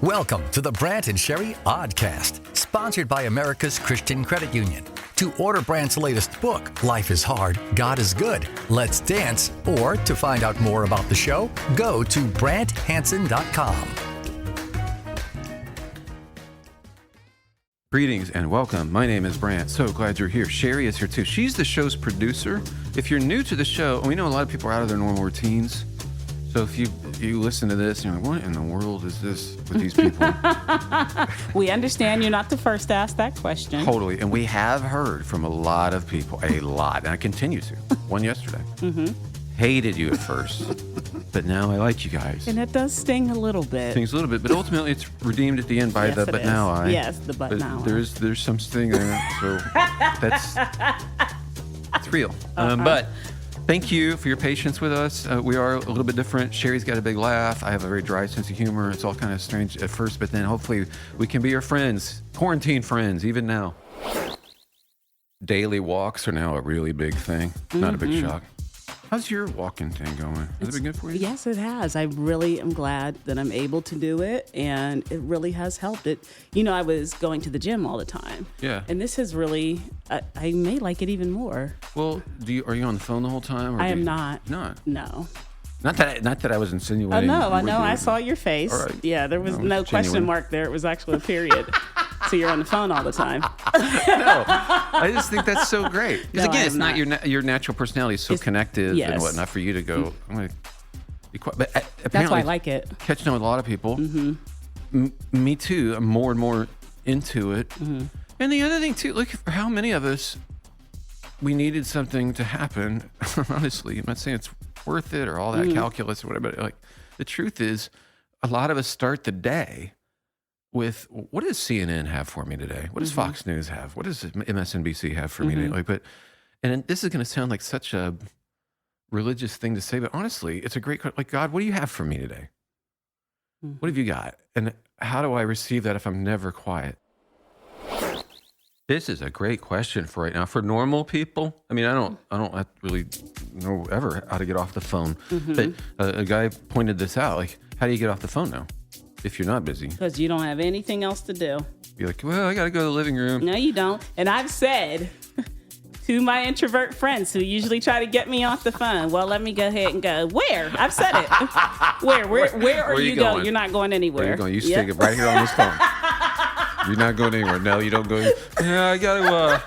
Welcome to the Brant and Sherry Oddcast, sponsored by America's Christian Credit Union. To order Brant's latest book, Life is Hard, God is Good, Let's Dance, or to find out more about the show, go to BrantHansen.com. Greetings and welcome. My name is Brant. So glad you're here. Sherry is here too. She's the show's producer. If you're new to the show, we know a lot of people are out of their normal routines. So if you listen to this, and you're like, what in the world is this with these people? We understand you're not the first to ask that question. Totally. And we have heard from a lot of people, a lot. And I continue to. One yesterday. Hated you at first, but now I like you guys. And it does sting a little bit. Stings a little bit, but ultimately it's redeemed at the end by Yes, the it but is. now I. Yes, the but now I. There's some sting there, so it's real. But thank you for your patience with us. We are a little bit different. Sherry's got a big laugh. I have a very dry sense of humor. It's all kind of strange at first, but then hopefully we can be your friends, quarantine friends, even now. Daily walks are now a really big thing. Not a big shock. How's your walking thing going? Has it been good for you? Yes, it has. I really am glad that I'm able to do it, and it really has helped. I was going to the gym all the time. Yeah. And this has really, I may like it even more. Well, are you on the phone the whole time? Or I am not. Not? No. Not that I was insinuating. I know. I saw your face. All right. Yeah, there was no question genuine. mark there. It was actually a period. So you're on the phone all the time. No, I just think that's so great. Because No, again, I it's am not not. your natural personality is so connective yes. and whatnot for you to go, I'm going to be quiet. But apparently, That's why I like it. Catching up with a lot of people. Me too. I'm more and more into it. And the other thing too, look for how many of us, we needed something to happen. Honestly, I'm not saying it's worth it or all that calculus or whatever. But like the truth is, a lot of us start the day with, what does CNN have for me today? What does Fox News have? What does MSNBC have for me today? And this is going to sound like such a religious thing to say, but honestly, it's a great, like, God, what do you have for me today? What have you got? And how do I receive that if I'm never quiet? This is a great question for right now. For normal people, I mean, I don't really know ever how to get off the phone. But a guy pointed this out, like, how do you get off the phone now if you're not busy? Because you don't have anything else to do. You're like, well, I got to go to the living room. No, you don't. And I've said to my introvert friends who usually try to get me off the phone, well, let me go ahead and go. Where? I've said it. Where are you going? You're not going anywhere. Where are you going? You stick it right here on this phone. You're not going anywhere. No, you don't go. Yeah, I gotta go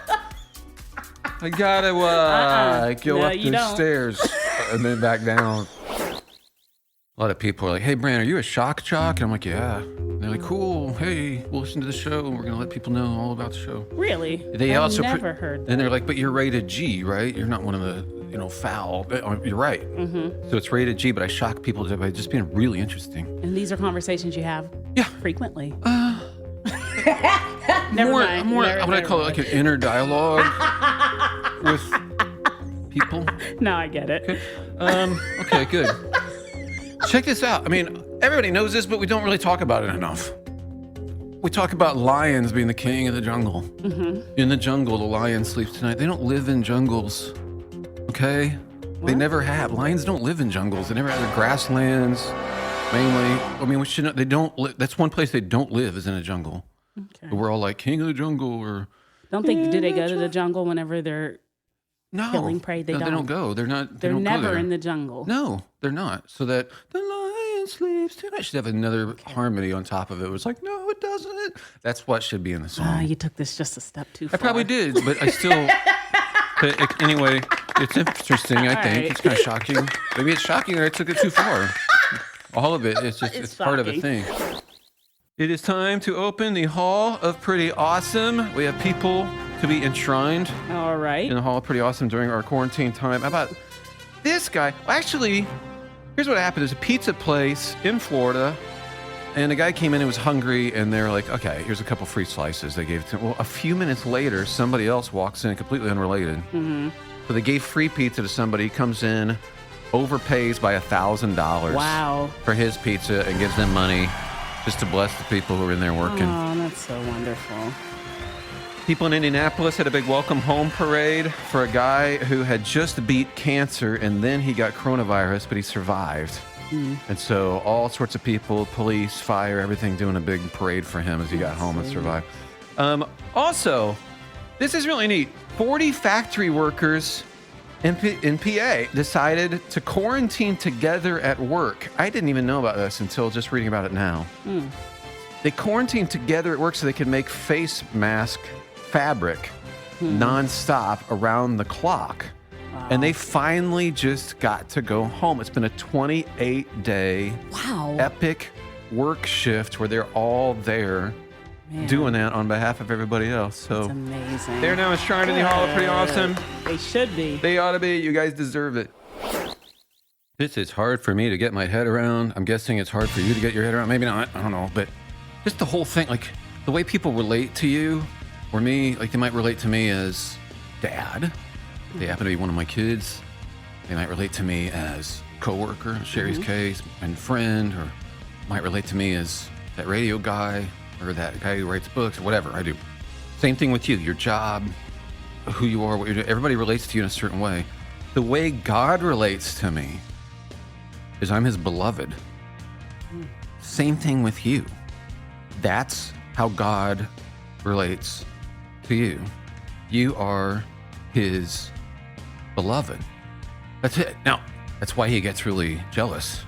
No, up you the don't. stairs and then back down. A lot of people are like, hey, Brant, are you a shock jock? And I'm like, yeah. And they're like, cool. Hey, we'll listen to the show and we're going to let people know all about the show. Really? They I've also never heard that. And they're like, but you're rated G, right? You're not one of the, foul. You're right. So it's rated G, but I shock people by just being really interesting. And these are conversations you have frequently. More, what I call it, like an inner dialogue with people. No, I get it. Okay, good. Check this out. I mean, everybody knows this, but we don't really talk about it enough. We talk about lions being the king of the jungle. In the jungle, the lion sleeps tonight. They don't live in jungles, okay? What? They never have. Lions don't live in jungles. They never have their grasslands, mainly. I mean, they don't live. That's one place they don't live is in a jungle. Okay. But we're all like, king of the jungle, or... Do they go to the jungle whenever they're killing prey? They don't go. They're not. They're don't go never there. in the jungle. No, they're not. So that the lion sleeps tonight. I should have another harmony on top of it. It was like, no, it doesn't. That's what should be in the song. You took this just a step too far. I probably did, but I still. Anyway, it's interesting. I think right. it's kind of shocking. Maybe it's shocking that I took it too far. All of it. It's just it's part of a shocking. thing. It is time to open the Hall of Pretty Awesome. We have people to be enshrined All right. in the Hall of Pretty Awesome during our quarantine time. How about this guy? Well, actually, here's what happened. There's a pizza place in Florida, and a guy came in and was hungry, and they're like, okay, here's a couple free slices. They gave it to him. Well, a few minutes later, somebody else walks in, completely unrelated. So they gave free pizza to somebody, comes in, overpays by $1,000 Wow. for his pizza, and gives them money just to bless the people who are in there working. Oh, that's so wonderful. People in Indianapolis had a big welcome home parade for a guy who had just beat cancer and then he got coronavirus, but he survived. And so all sorts of people, police, fire, everything doing a big parade for him as he got home and survived. Also, this is really neat. 40 factory workers in PA decided to quarantine together at work. I didn't even know about this until just reading about it now. They quarantined together at work so they could make face mask fabric nonstop around the clock. Wow. And they finally just got to go home. It's been a 28-day epic work shift where they're all there doing that on behalf of everybody else. So that's amazing. They're now enshrined in the Hall of Pretty Awesome. They should be. They ought to be. You guys deserve it. This is hard for me to get my head around. I'm guessing it's hard for you to get your head around. Maybe not. I don't know. But just the whole thing, like the way people relate to you or me, like they might relate to me as dad. They happen to be one of my kids. They might relate to me as coworker, Sherry's case, and friend, or might relate to me as that radio guy or that guy who writes books or whatever I do. Same thing with you, your job, who you are, what you're doing. Everybody relates to you in a certain way. The way God relates to me is I'm his beloved. Same thing with you. That's how God relates to you. You are his beloved. That's it. Now, that's why he gets really jealous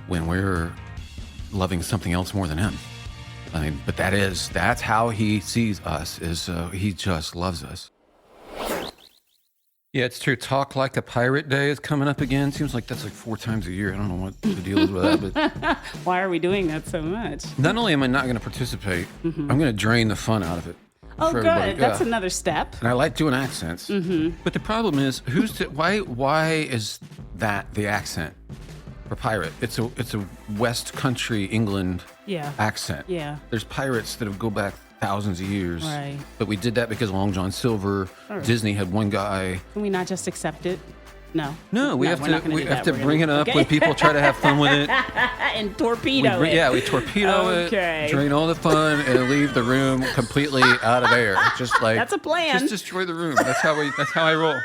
when we're loving something else more than him. I mean, but that's how he sees us, is he just loves us. Yeah, it's true. Talk Like a Pirate Day is coming up again. Seems like that's like 4 times a year. I don't know what the deal is with that. But why are we doing that so much? Not only am I not going to participate, I'm going to drain the fun out of it. Oh, good. That's another step. And I like doing accents. But the problem is, why is that the accent for pirate? It's a West Country England accent. Yeah. There's pirates that go back thousands of years. Right. But we did that because Long John Silver, Disney had one guy. Can we not just accept it? No. No, we have to bring it up when people try to have fun with it. And torpedo it. Yeah, we torpedo it, drain all the fun, and leave the room completely out of air. Just like that's a plan. Just destroy the room. That's how I roll.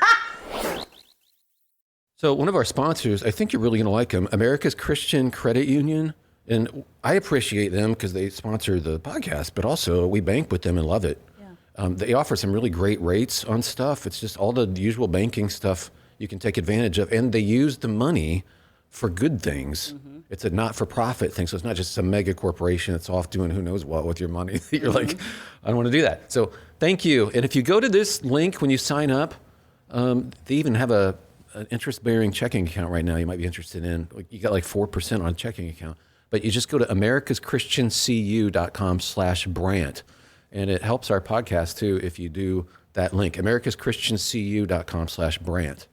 So one of our sponsors, I think you're really going to like them, America's Christian Credit Union. And I appreciate them because they sponsor the podcast, but also we bank with them and love it. Yeah. They offer some really great rates on stuff. It's just all the usual banking stuff you can take advantage of. And they use the money for good things. It's a not-for-profit thing. So it's not just some mega corporation that's off doing who knows what with your money. You're like, I don't want to do that. So thank you. And if you go to this link when you sign up, they even have an interest-bearing checking account right now you might be interested in. You got like 4% on a checking account. But you just go to americaschristiancu.com/Brant. And it helps our podcast too if you do that link, americaschristiancu.com/Brant.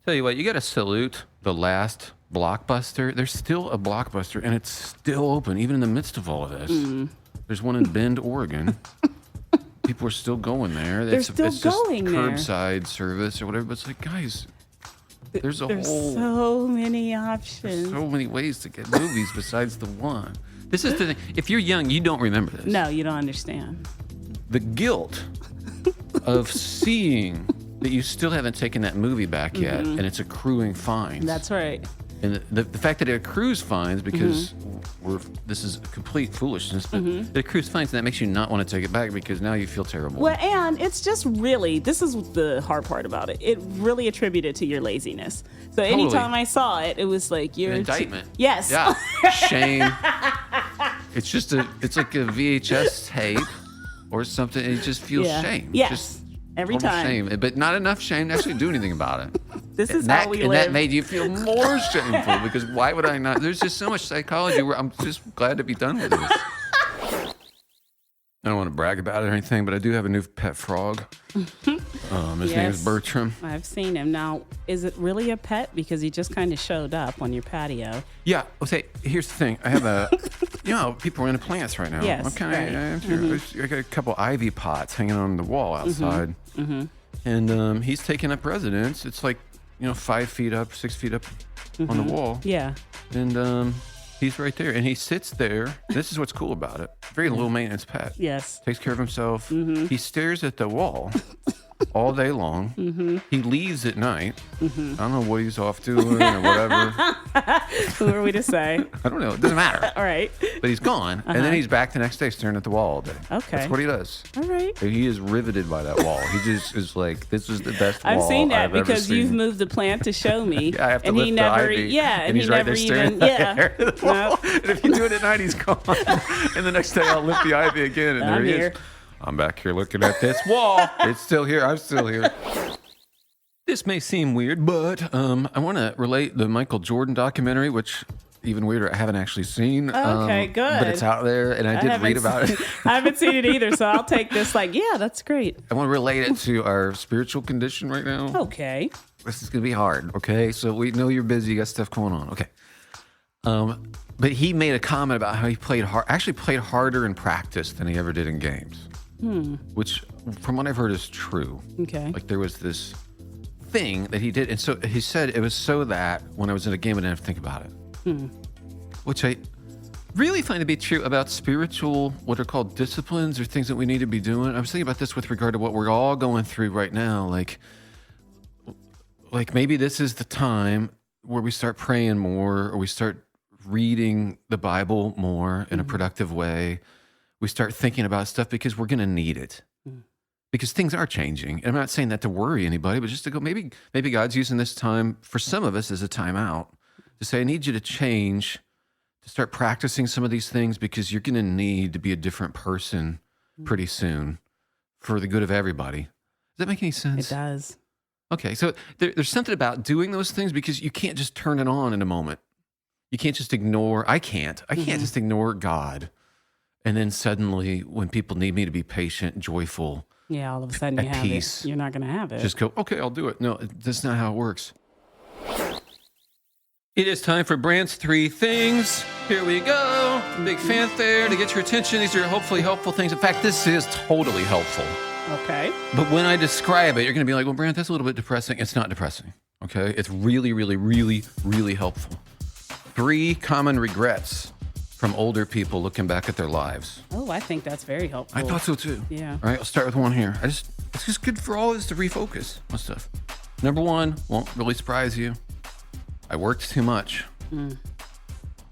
Tell you what, you got to salute the last Blockbuster. There's still a Blockbuster, and it's still open, even in the midst of all of this. There's one in Bend, Oregon. People are still going there. It's going just there. Curbside service or whatever. But it's like, guys, there's so many options. There's so many ways to get movies besides the one. This is the thing. If you're young, you don't remember this. No, you don't understand. The guilt of seeing that you still haven't taken that movie back yet, and it's accruing fines. That's right. And the fact that it accrues fines because this is complete foolishness, but it accrues fines, and that makes you not want to take it back because now you feel terrible. Well, and it's just really, this is the hard part about it. It really attributed to your laziness. So anytime I saw it, it was like you're an indictment. Yes. Yeah. Shame. It's like a VHS tape or something. And it just feels shame. Yes. Just every time. Shame, but not enough shame to actually do anything about it. This is how we live. And that made you feel more shameful because why would I not? There's just so much psychology where I'm just glad to be done with this. I don't want to brag about it or anything, but I do have a new pet frog. His name is Bertram. I've seen him. Now, is it really a pet? Because he just kind of showed up on your patio. Yeah. Okay, here's the thing. I have people are into plants right now. Yes, I got a couple ivy pots hanging on the wall outside. And he's taking up residence. It's like, 5 feet up, 6 feet up on the wall. Yeah. And he's right there. And he sits there. This is what's cool about it. Very low maintenance pet. Yes. Takes care of himself. He stares at the wall all day long. Mm-hmm. He leaves at night. Mm-hmm. I don't know what he's off doing or whatever. Who are we to say? I don't know. It doesn't matter. All right. But he's gone. And then he's back the next day staring at the wall all day. Okay. That's what he does. All right. And he is riveted by that wall. He just is like, this is the best wall I've seen that I've ever because you've seen. moved the plant to show me. Yeah, I have to and lift he the never, ivy, yeah, and and he's he right never there staring even, at yeah. the wall. No. And if you do it at night, he's gone. And the next day, I'll lift the ivy again, and there he is. I'm back here looking at this wall. It's still here. I'm still here. This may seem weird, but I want to relate the Michael Jordan documentary, which even weirder, I haven't actually seen. Okay, good. But it's out there, and I did read about it. I haven't seen it either, so I'll take this like, yeah, that's great. I want to relate it to our spiritual condition right now. Okay. This is going to be hard, okay? So we know you're busy, you got stuff going on, okay. But he made a comment about how he played harder in practice than he ever did in games. Which, from what I've heard, is true. Okay. Like there was this thing that he did, and so he said it was so that when I was in a game, I didn't have to think about it. Which I really find to be true about spiritual, what are called disciplines or things that we need to be doing. I was thinking about this with regard to what we're all going through right now. Like maybe this is the time where we start praying more, or we start reading the Bible more in a productive way. We start thinking about stuff because we're going to need it. Because things are changing. And I'm not saying that to worry anybody, but just to go, maybe God's using this time for some of us as a time out to say, I need you to change, to start practicing some of these things, because you're going to need to be a different person pretty soon for the good of everybody. Does that make any sense? It does. Okay, so there's something about doing those things, because you can't just turn it on in a moment. You can't just ignore, I can't just ignore God. And then suddenly, when people need me to be patient, joyful, yeah, all of a sudden you have peace, it. You're not going to have it. just go, okay, I'll do it. No, that's not how it works. It is time for Brant's 3 things. Here we go. Big fanfare to get your attention. These are hopefully helpful things. In fact, this is totally helpful. Okay. But when I describe it, you're going to be like, well, Brant, that's a little bit depressing. It's not depressing, okay? It's really, really, really, really helpful. 3 common regrets from older people looking back at their lives. Oh, I think that's very helpful. I thought so too. Yeah. All right, I'll start with one here. It's just good for all of us to refocus on stuff. Number 1, won't really surprise you. I worked too much. And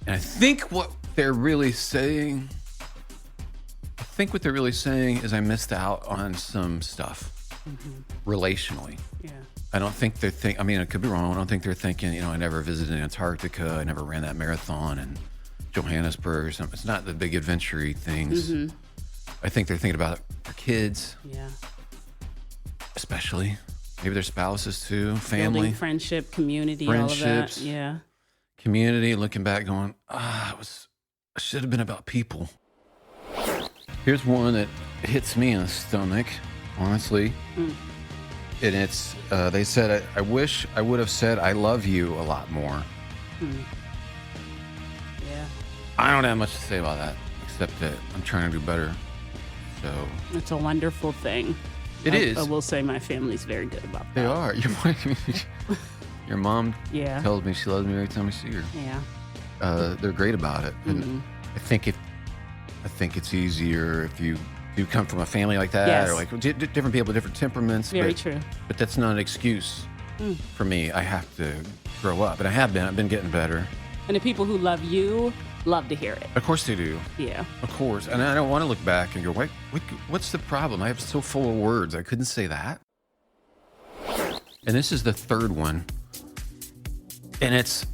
I think what they're really saying is I missed out on some stuff relationally. Yeah. I don't think they're thinking, I mean, I could be wrong. I don't think they're thinking, I never visited Antarctica. I never ran that marathon in Johannesburg or something. It's not the big adventure-y things. I think they're thinking about their kids. Yeah. Especially. Maybe their spouses too, family. Building friendship, community, all of that. Yeah. Community, looking back going, it should have been about people. Here's one that hits me in the stomach, honestly. And it's, they said, I wish I would have said I love you a lot more. Yeah. I don't have much to say about that, except that I'm trying to do better. So it's a wonderful thing. It is. I will say my family's very good about that. They are. Your mom yeah. tells me she loves me every time I see her. Yeah. They're great about it. And I think it's easier if you come from a family like that, yes. or like different people, different temperaments. Very true. But that's not an excuse for me. I have to grow up, and I have been. I've been getting better. And the people who love you love to hear it. Of course they do. Yeah. Of course. And I don't want to look back and go, what's the problem? I have so full of words. I couldn't say that. And this is the 3rd one. And it's,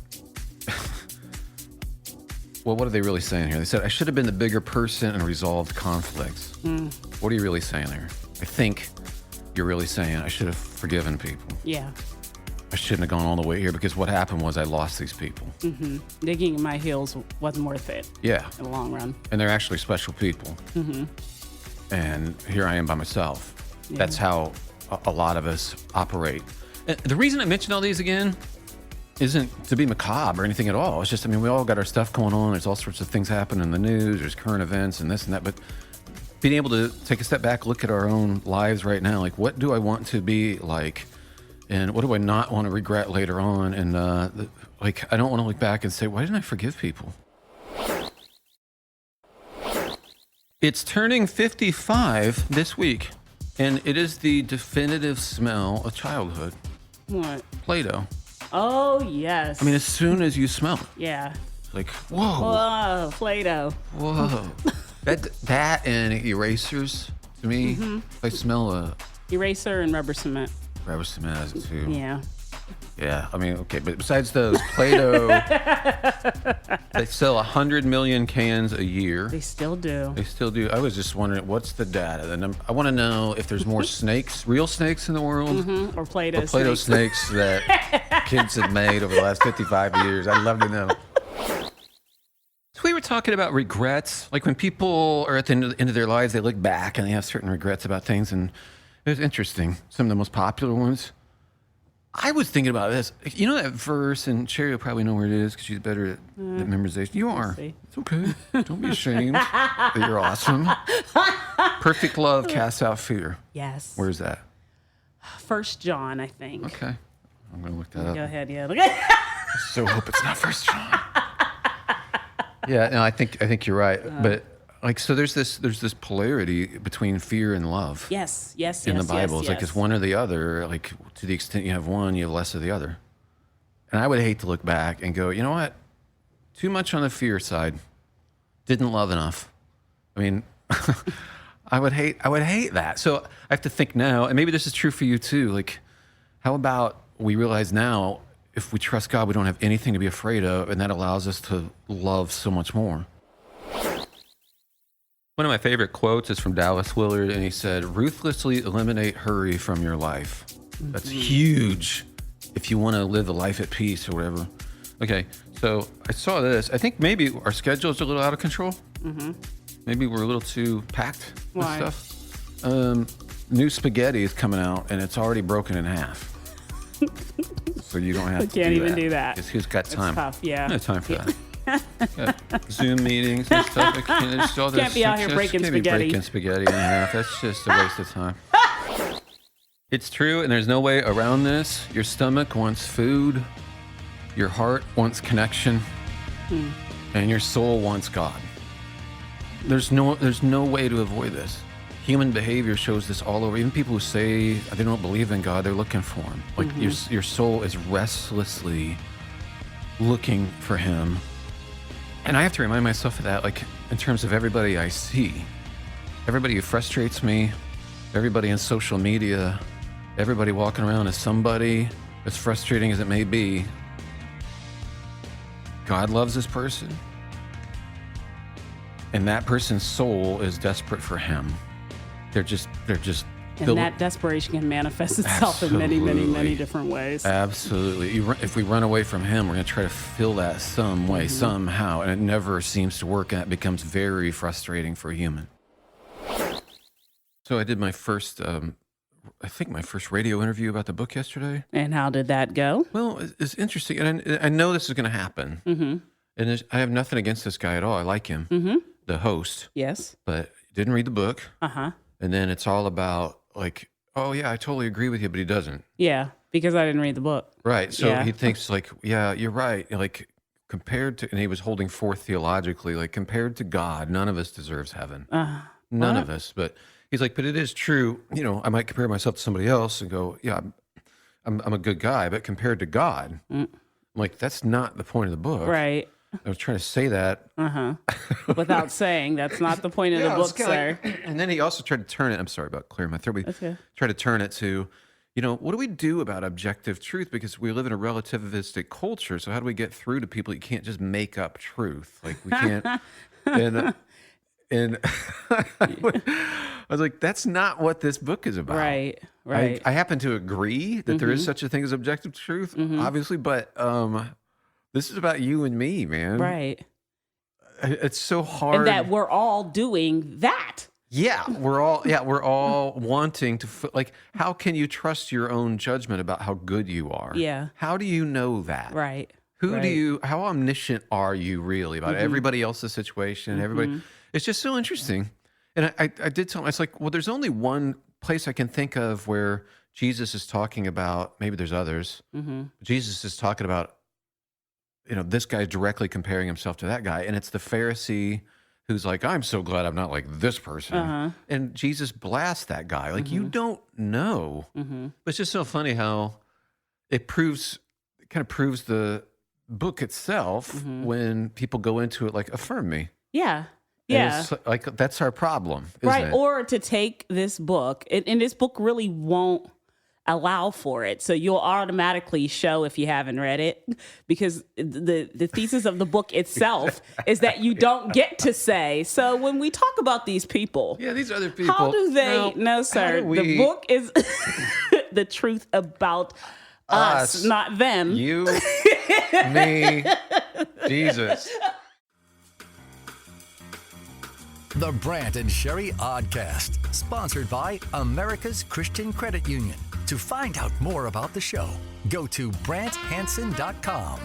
well, what are they really saying here? They said, I should have been the bigger person and resolved conflicts. What are you really saying there? I think you're really saying I should have forgiven people. Yeah. I shouldn't have gone all the way here, because what happened was I lost these people. Digging in my heels wasn't worth it. Yeah. In the long run. And they're actually special people. And here I am by myself. Yeah. That's how a lot of us operate. And the reason I mention all these again isn't to be macabre or anything at all. It's just, we all got our stuff going on. There's all sorts of things happening in the news. There's current events and this and that. But being able to take a step back, look at our own lives right now, like, what do I want to be like? And what do I not want to regret later on? And I don't want to look back and say, why didn't I forgive people? It's turning 55 this week. And it is the definitive smell of childhood. What? Play-Doh. Oh, yes. I mean, as soon as you smell it, yeah. like, whoa. Whoa, Play-Doh. Whoa. that and erasers, to me, I smell a Eraser and rubber cement. rubber cement has it too. Yeah. Yeah, I mean, okay, but besides those, Play-Doh, they sell 100 million cans a year. They still do. They still do. I was just wondering, what's the data? I want to know if there's more snakes, real snakes in the world, Or Play-Doh or Play-Doh snakes that kids have made over the last 55 years. I'd love to know. So we were talking about regrets, like when people are at the end of their lives, they look back and they have certain regrets about things, and it was interesting. Some of the most popular ones. I was thinking about this. You know that verse, and Sherry will probably know where it is because she's better at memorization. You are. see. It's okay. Don't be ashamed that you're awesome. Perfect love casts out fear. Yes. Where's that? 1 John, I think. Okay. I'm going to look that up. Go ahead, yeah. Look at I so hope it's not 1 John. Yeah, no, I think you're right. But like, so there's this polarity between fear and love. Yes. In the Bible. It's like it's one or the other. Like, to the extent you have one, you have less of the other. And I would hate to look back and go, you know what? Too much on the fear side. Didn't love enough. I mean, I would hate that. So I have to think now, and maybe this is true for you too. Like, how about we realize now, if we trust God, we don't have anything to be afraid of, and that allows us to love so much more. One of my favorite quotes is from Dallas Willard, and he said, "Ruthlessly eliminate hurry from your life." That's huge if you want to live a life at peace or whatever. Okay, so I saw this. I think maybe our schedule's a little out of control. Maybe we're a little too packed with Why? stuff. New spaghetti is coming out, and it's already broken in half. So you don't have to can't even do that. Because who's got time? It's tough, yeah. No time for that. Zoom meetings and stuff. Can't be out here breaking can't be spaghetti. breaking spaghetti in half. That's just a waste of time. It's true, and there's no way around this. Your stomach wants food, your heart wants connection, and your soul wants God. There's no way to avoid this. Human behavior shows this all over. Even people who say they don't believe in God, they're looking for Him. Like your soul is restlessly looking for Him. And I have to remind myself of that, like, in terms of everybody I see. Everybody who frustrates me, everybody in social media, everybody walking around as somebody, as frustrating as it may be. God loves this person. And that person's soul is desperate for Him. They're just And that desperation can manifest itself in many, many, many different ways. Absolutely. If we run away from Him, we're going to try to fill that some way, somehow, and it never seems to work, and it becomes very frustrating for a human. So I did my first, I think my first radio interview about the book yesterday. And how did that go? Well, it's interesting, and I know this is going to happen. And I have nothing against this guy at all. I like him, the host. Yes. But didn't read the book. Uh-huh. And then it's all about, like, oh, yeah, I totally agree with you, but he doesn't. Yeah, because I didn't read the book. Right. So Yeah. he thinks, like, yeah, you're right. Like, compared to, and he was holding forth theologically, like, compared to God, none of us deserves heaven. None of us. But he's like, but it is true. You know, I might compare myself to somebody else and go, yeah, I'm a good guy. But compared to God, I'm like, that's not the point of the book. Right. I was trying to say that. Without saying, that's not the point of the book, sir. And then he also tried to turn it. I'm sorry about clearing my throat. But Okay. tried to turn it to, you know, what do we do about objective truth? Because we live in a relativistic culture. So how do we get through to people? You can't just make up truth. Like, we can't. and I was like, that's not what this book is about. Right. I happen to agree that there is such a thing as objective truth, obviously, but this is about you and me, man. Right. It's so hard. And that we're all doing that. Yeah, we're all wanting to, like, how can you trust your own judgment about how good you are? Yeah. How do you know that? Right. How omniscient are you really about everybody else's situation? Everybody, it's just so interesting. And I did tell him, I was like, well, there's only one place I can think of where Jesus is talking about, maybe there's others. Jesus is talking about, you know, this guy directly comparing himself to that guy. And it's the Pharisee who's like, I'm so glad I'm not like this person. And Jesus blasts that guy. Like, you don't know. But it's just so funny how it kind of proves the book itself when people go into it like, affirm me. Yeah. And Yeah. it's like, that's our problem, isn't Right. it? Or to take this book, and this book really won't allow for it. So you'll automatically show if you haven't read it, because the thesis of the book itself is that you don't get to say. So when we talk about these people, Yeah, these other people. how do they? No, sir. The book is the truth about us, not them. You, me, Jesus. The Brant and Sherry Oddcast, sponsored by America's Christian Credit Union. To find out more about the show, go to BrantHansen.com.